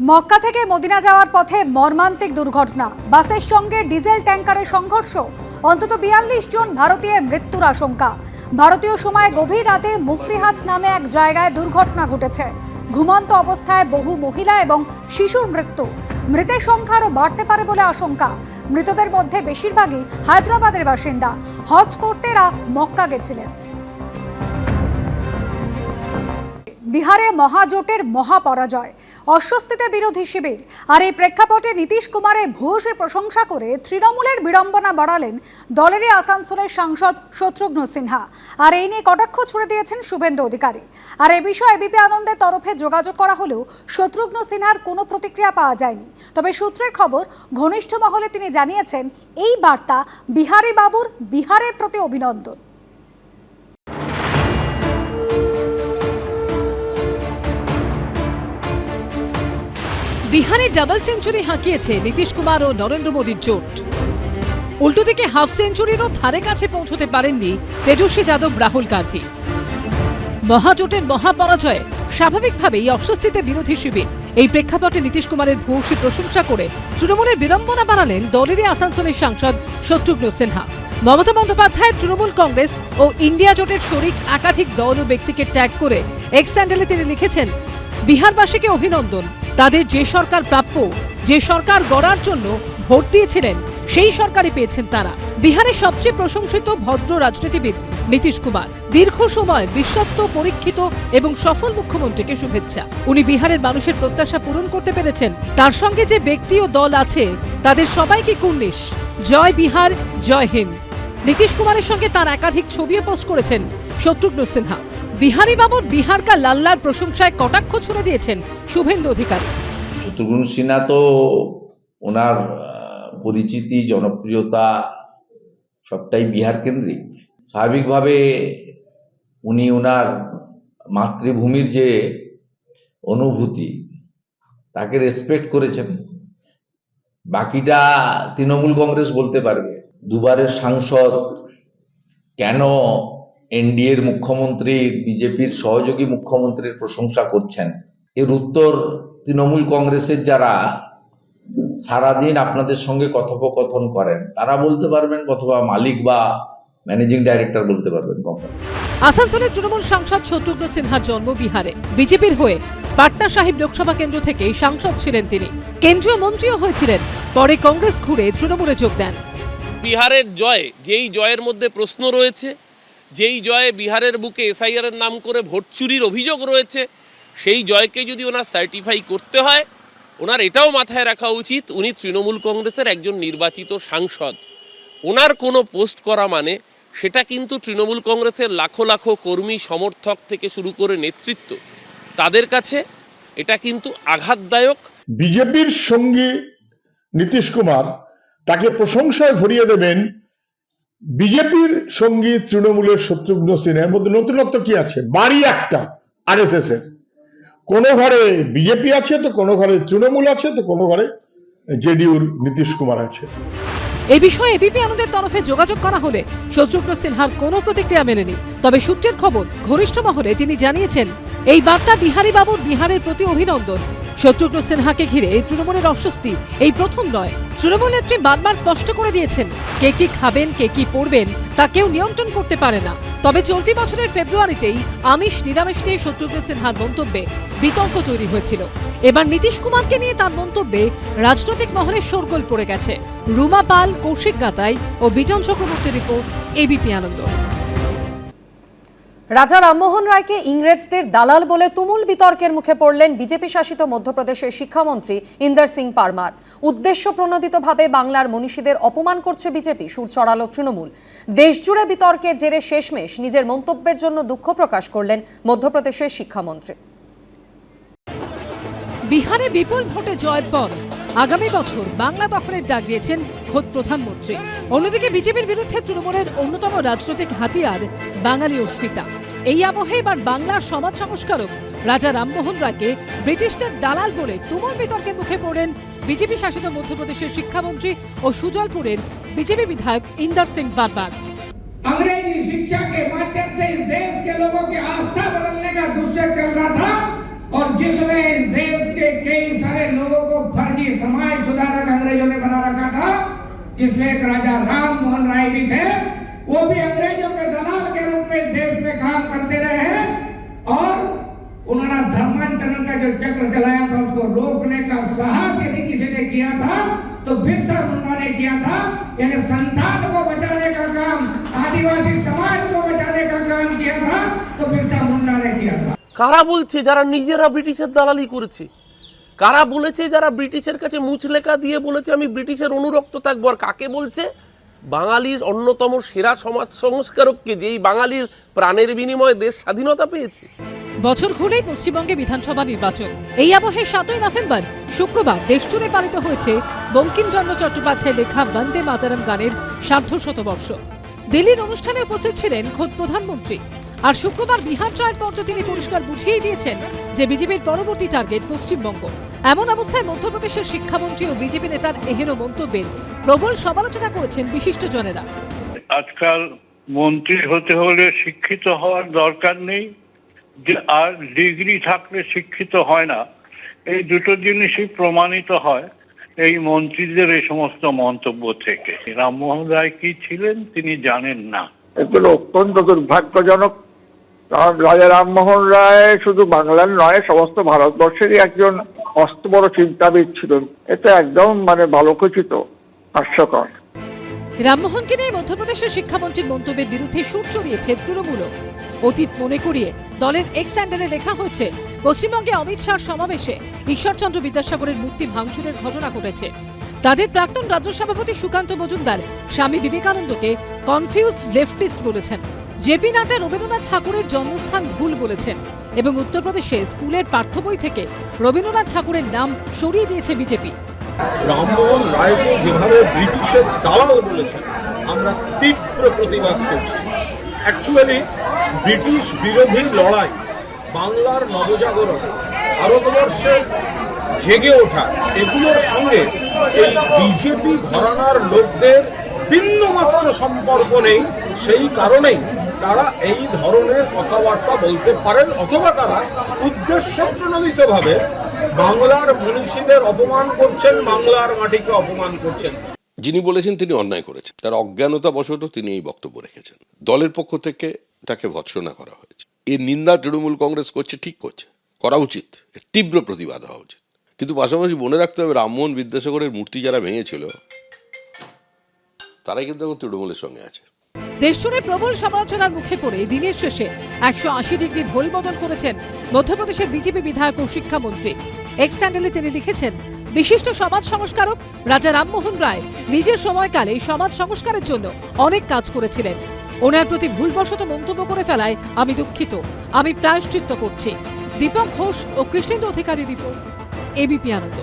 মক্কা থেকে মদিনা যাওয়ার পথে মর্মান্তিক দুর্ঘটনা, বাসের সঙ্গে ডিজেল ট্যাঙ্কারের সংঘর্ষ, অন্তত ৪২ জন ভারতীয়ের মৃত্যুর আশঙ্কা। ভারতীয় সময় গভীর রাতে মুফরিহাত নামে এক জায়গায় দুর্ঘটনা ঘটেছে। ঘুমন্ত অবস্থায় বহু মহিলা এবং শিশুর মৃত্যু। মৃতের সংখ্যা আরও বাড়তে পারে বলে আশঙ্কা। মৃতদের মধ্যে বেশিরভাগই হায়দ্রাবাদের বাসিন্দা। হজ করতে এরা মক্কা গেছিলেন। বিহারে মহাজোটের মহাপরাজয়, অস্বস্তিতে বিরোধী শিবির। আর এই প্রেক্ষাপটে নীতিশ কুমারের ভূয়সী প্রশংসা করে তৃণমূলের বিড়ম্বনা বাড়ালেন দলেরই আসানসোলের সাংসদ শত্রুঘ্ন সিনহা। আর এই নিয়ে কটাক্ষ ছুড়ে দিয়েছেন শুভেন্দু অধিকারী। আর এ বিষয়ে এবিপি আনন্দের তরফে যোগাযোগ করা হলেও শত্রুঘ্ন সিনহার কোনো প্রতিক্রিয়া পাওয়া যায়নি। তবে সূত্রের খবর, ঘনিষ্ঠ মহলে তিনি জানিয়েছেন এই বার্তা বিহারী বাবুর বিহারের প্রতি অভিনন্দন। বিহারে ডাবল সেঞ্চুরি হাঁকিয়েছে নীতিশ কুমার ও নরেন্দ্র মোদীর জোট। উল্টো দিকে হাফ সেঞ্চুরিরও ধারে কাছে পৌঁছতে পারেননি তেজস্বী যাদব, রাহুল গান্ধী। মহাজোটের মহাপরাজয়ে স্বাভাবিকভাবেই অস্বস্তিতে বিরোধী শিবির। এই প্রেক্ষাপটে নীতিশ কুমারের ভূয়সী প্রশংসা করে তৃণমূলের বিড়ম্বনা বাড়ালেন দলেরই আসানসোলের সাংসদ শত্রুঘ্ন সিনহা। মমতা বন্দ্যোপাধ্যায়ের তৃণমূল কংগ্রেস ও ইন্ডিয়া জোটের শরিক একাধিক দল ও ব্যক্তিকে ট্যাগ করে এক্স হ্যান্ডেলে তিনি লিখেছেন, বিহারবাসীকে অভিনন্দন। তাদের যে সরকার প্রাপ্য, যে সরকার গড়ার জন্য ভোট দিয়েছিলেন, সেই সরকারই পেয়েছেন তারা। বিহারের সবচেয়ে প্রশংসিত ভদ্র রাজনীতিবিদ নীতিশ কুমার দীর্ঘ সময় বিশ্বস্ত, পরীক্ষিত এবং সফল মুখ্যমন্ত্রীকে শুভেচ্ছা। উনি বিহারের মানুষের প্রত্যাশা পূরণ করতে পেরেছেন। তার সঙ্গে যে ব্যক্তি ও দল আছে তাদের সবাইকে কুর্নিশ। জয় বিহার, জয় হিন্দ। নীতিশ কুমারের সঙ্গে তার একাধিক ছবিও পোস্ট করেছেন শত্রুঘ্ন সিনহা। বিহারী বাবুর বিহার কা লাল্লার প্রশংসায় কটাক্ষ ছুড়ে দিয়েছেন শুভেন্দু অধিকারী। শত্রুঘ্ন সিনহা তো ওনার পরিচিতি, জনপ্রিয়তা সবটাই বিহার কেন্দ্রিক। স্বাভাবিকভাবে উনি ওনার মাতৃভূমির যে অনুভূতি, তাকে রেসপেক্ট করেছেন। বাকিটা তৃণমূল কংগ্রেস বলতে পারবে। দুবারের সাংসদ কেন এনডিএর মুখ্যমন্ত্রীর, বিজেপির সহযোগী মুখ্যমন্ত্রীর প্রশংসা করছেন, এর উত্তর তৃণমূল কংগ্রেসের যারা সারাদিন আপনাদের সঙ্গে কথোপকথন করেন তারা বলতে পারবেন, অথবা মালিক বা ম্যানেজিং ডাইরেক্টর বলতে পারবেন কোম্পানি। আসানসোলের তৃণমূল সাংসদ শত্রুঘ্ন সিনহার জন্ম বিহারে। বিজেপির হয়ে পাটনা সাহিব লোকসভা কেন্দ্র থেকে সাংসদ ছিলেন তিনি। কেন্দ্রীয় মন্ত্রীও হয়েছিলেন। পরে কংগ্রেস ঘুরে তৃণমূলে যোগ দেন। বিহারের জয়, যেই জয়ের মধ্যে প্রশ্ন রয়েছে, যেই জয়ে বিহারের বুকে এসআইআর এর নাম করে ভোট চুরির অভিযোগ রয়েছে, সেই জয়কে যদি ওনার সার্টিফাই করতে হয়, ওনার এটাও মাথায় রাখা উচিত উনি তৃণমূল কংগ্রেসের একজন নির্বাচিত সাংসদ। ওনার কোনো পোস্ট করা মানে সেটা কিন্তু তৃণমূল কংগ্রেসের লাখো লাখো কর্মী, সমর্থক থেকে শুরু করে নেতৃত্ব, তাদের কাছে এটা কিন্তু আঘাতদায়ক। বিজেপির সঙ্গে নীতিশ কুমার তাকে প্রশংসায় ভরিয়ে দেবেন। বিজেপির সঙ্গে তৃণমূলের শত্রুঘ্ন সিনহার মধ্যে নতুনত্ব কি আছে? বাড়ি একটা আরএসএস এর। কোন ঘরে বিজেপি আছে, তো কোন ঘরে তৃণমূল আছে, তো কোন ঘরে জেডিইউর নীতিশ কুমার আছে। এই বিষয়ে এবিপি আনন্দের তরফে যোগাযোগ করা হলে শত্রুঘ্ন সিনহার কোনো প্রতিক্রিয়া মেলেনি। তবে সূত্রের খবর, ঘনিষ্ঠ মহলে তিনি জানিয়েছেন এই বার্তা বিহারী বাবুর বিহারের প্রতি অভিনন্দন। শত্রুঘ্ন সিনহাকে ঘিরে তৃণমূলের অস্বস্তি এই প্রথম নয়। তৃণমূল নেত্রী বারবার স্পষ্ট করে দিয়েছেন, কে কি খাবেন, কে কি পড়বেন তা কেউ নিয়ন্ত্রণ করতে পারে না। তবে চলতি বছরের ফেব্রুয়ারিতেই আমিষ নিরামিষ নিয়ে শত্রুঘ্ন সিনহার মন্তব্যে বিতর্ক তৈরি হয়েছিল। এবার নীতিশ কুমারকে নিয়ে তার মন্তব্যে রাজনৈতিক মহলে শোরগোল পড়ে গেছে। রুমা পাল, কৌশিক গাতাই ও বিটন চক্রবর্তীর রিপোর্ট, এবিপি আনন্দ। রাজা রামমোহন রায়কে ইংরেজদের দালাল বলে তুমুল বিতর্কের মুখে পড়লেন বিজেপি শাসিত মধ্যপ্রদেশের শিক্ষামন্ত্রী ইন্দর সিং পারমার। উদ্দেশ্য প্রণোদিতভাবে বাংলার মনীষীদের অপমান করছে বিজেপি, সুর চড়ালো তৃণমূল। দেশজুড়ে বিতর্কের জেরে শেষমেশ নিজের মন্তব্যের জন্য দুঃখ প্রকাশ করলেন মধ্যপ্রদেশের শিক্ষামন্ত্রী। বিহারে বিপুল ভোটে জয়ের পর আগামী বছর বাংলা দখলের ডাক দিয়েছেন খোদ প্রধানমন্ত্রী। অন্যদিকে বিজেপির বিরুদ্ধে তৃণমূলের অন্যতম রাজনৈতিক হাতিয়ার বাঙালি অস্মিতা। এই আবহে এবার বাংলার সমাজ সংস্কারক রাজা রামমোহন রায়কে ব্রিটিশদের দালাল বলে তুমুল বিতর্কের মুখে পড়েন বিজেপি শাসিত মধ্যপ্রদেশের শিক্ষামন্ত্রী ও সুজলপুরের বিজেপি বিধায়ক ইন্দর সিং পারমার। अंग्रेजी शिक्षा के माध्यम से इस देश के लोगों की आस्था बदलने का दुष्यंत चल रहा था और जिसमें इस देश के कई सारे जिसमें एक राजा राम मोहन राय भी थे, वो भी अंग्रेजों के दलाल के रूप में देश में काम करते रहे हैं और उन्होंने धर्मांतरण का जो चक्र चलाया था उसको रोकने का साहस यदि किसी ने किया था तो बिरसा मुंडा ने किया था। यानी संतान को बचाने का काम, आदिवासी समाज को बचाने का काम किया था तो बिरसा मुंडा ने किया था। কারা বলছে যারা নিজেরা ব্রিটিশের দালালি করেছে? কারা বলেছে যারা ব্রিটিশের কাছে মুচলেখা দিয়ে বলেছে আমি ব্রিটিশের অনুরক্ত থাকবো? আর কাকে বলছে? বাঙালির অন্যতম সেরা সমাজ সংস্কারককে, যেই বাঙালির প্রাণের বিনিময়ে দেশ স্বাধীনতা পেয়েছে। বছর ঘুরেই পশ্চিমবঙ্গে বিধানসভা নির্বাচন। এই আবহে 7ই নভেম্বর শুক্রবার দেশজুড়ে পালিত হয়েছে বঙ্কিমচন্দ্র চট্টোপাধ্যায়ের লেখা বন্দে মাতরম গানের ১৫০ দিল্লির অনুষ্ঠানে উপস্থিত ছিলেন খোদ প্রধানমন্ত্রী। আর শুক্রবার বিহার জয়ের পর তো তিনি পরিষ্কার বুঝিয়ে দিয়েছেন যে বিজেপির পরবর্তী টার্গেট পশ্চিমবঙ্গ। এমন অবস্থায় মধ্যপ্রদেশের শিক্ষামন্ত্রী ও বিজেপি নেতার এহেন মন্তব্যের প্রবল সমালোচনা করেছেন বিশিষ্টজনেরা। আজকাল মন্ত্রী হতে হলে শিক্ষিত হওয়ার দরকার নেই, আর ডিগ্রি থাকলে শিক্ষিত হয় না। এই দুটো জিনিসই প্রমাণিত হয় এই মন্ত্রীদের এই সমস্ত মন্তব্য থেকে। রামমোহন রায় কি ছিলেন তিনি জানেন না। এগুলো অত্যন্ত দুর্ভাগ্যজনক, কারণ রাজা রামমোহন রায় শুধু বাংলার নয় সমস্ত ভারতবর্ষেরই একজন মস্ত বড় চিন্তাবিদ ছিলেন। এটা একদম বালকোচিত, হাস্যকর। রামমোহনকে নিয়ে মধ্যপ্রদেশের শিক্ষামন্ত্রীর মন্তব্যের বিরুদ্ধে সুর চড়িয়েছে তৃণমূল। অতীত মনে করিয়ে দলের এক্স হ্যান্ডেলে লেখা হয়েছে পশ্চিমবঙ্গে অমিত শাহর সমাবেশে ঈশ্বরচন্দ্র বিদ্যাসাগরের মূর্তি ভাঙচুরের ঘটনা ঘটেছে। তাদের প্রাক্তন রাজ্য সভাপতি সুকান্ত মজুমদার স্বামী বিবেকানন্দকে কনফিউজড লেফটিস্ট বলেছেন। জেপি নাড্ডা রবীন্দ্রনাথ ঠাকুরের জন্মস্থান ভুল বলেছেন এবং উত্তরপ্রদেশে স্কুলের পাঠ্য বই থেকে রবীন্দ্রনাথ ঠাকুরের নাম সরিয়ে দিয়েছে বিজেপি। রামমোহন রায়কে যেভাবে ব্রিটিশের দালাল বলেছেন আমরা তীব্র প্রতিবাদ করছি। অ্যাকচুয়ালি ব্রিটিশ বিরোধী লড়াই, বাংলার নবজাগরণ, ভারতবর্ষের জেগে ওঠা, এগুলোর সঙ্গে এই বিজেপি ঘরানার লোকদের বিন্দুমাত্র সম্পর্ক নেই। সেই কারণেই তারা এই ধরনের কথাবার্তা বলতে পারেন, অথবা তারা উদ্দেশ্য প্রণোদিতভাবে বাংলার মনীষীদের অপমান করছেন, বাংলার মাটিকে অপমান করছেন। যিনি বলেছেন তিনি অন্যায় করেছেন, তার অজ্ঞানতা বশত তিনি এই বক্তব্য রেখেছেন। দলের পক্ষ থেকে তাকে ভৎসনা করা হয়েছে। এর নিন্দা তৃণমূল কংগ্রেস করছে, ঠিক করছে, করা উচিত, এর তীব্র প্রতিবাদ হওয়া উচিত। কিন্তু পাশাপাশি মনে রাখতে হবে রামমোহন বিদ্যাসাগরের মূর্তি যারা ভেঙেছিল তারাই কিন্তু এখন তৃণমূলের সঙ্গে আছে। দেশজুড়ে প্রবল সমালোচনার মুখে পড়ে দিনের শেষে 180 ডিগ্রি ভোল বদল করেছেন মধ্যপ্রদেশের বিজেপি বিধায়ক ও শিক্ষামন্ত্রী। এক্স হ্যান্ডেলে তিনি লিখেছেন, বিশিষ্ট সমাজ সংস্কারক রাজা রামমোহন রায় নিজের সময়কালে সমাজ সংস্কারের জন্য অনেক কাজ করেছিলেন। ওনার প্রতি ভুলবশত মন্তব্য করে ফেলায় আমি দুঃখিত, আমি প্রায়শ্চিত্ত করছি। দীপক ঘোষ ও কৃষ্ণেন্দু অধিকারী রিপোর্ট, এবিপি আনন্দ।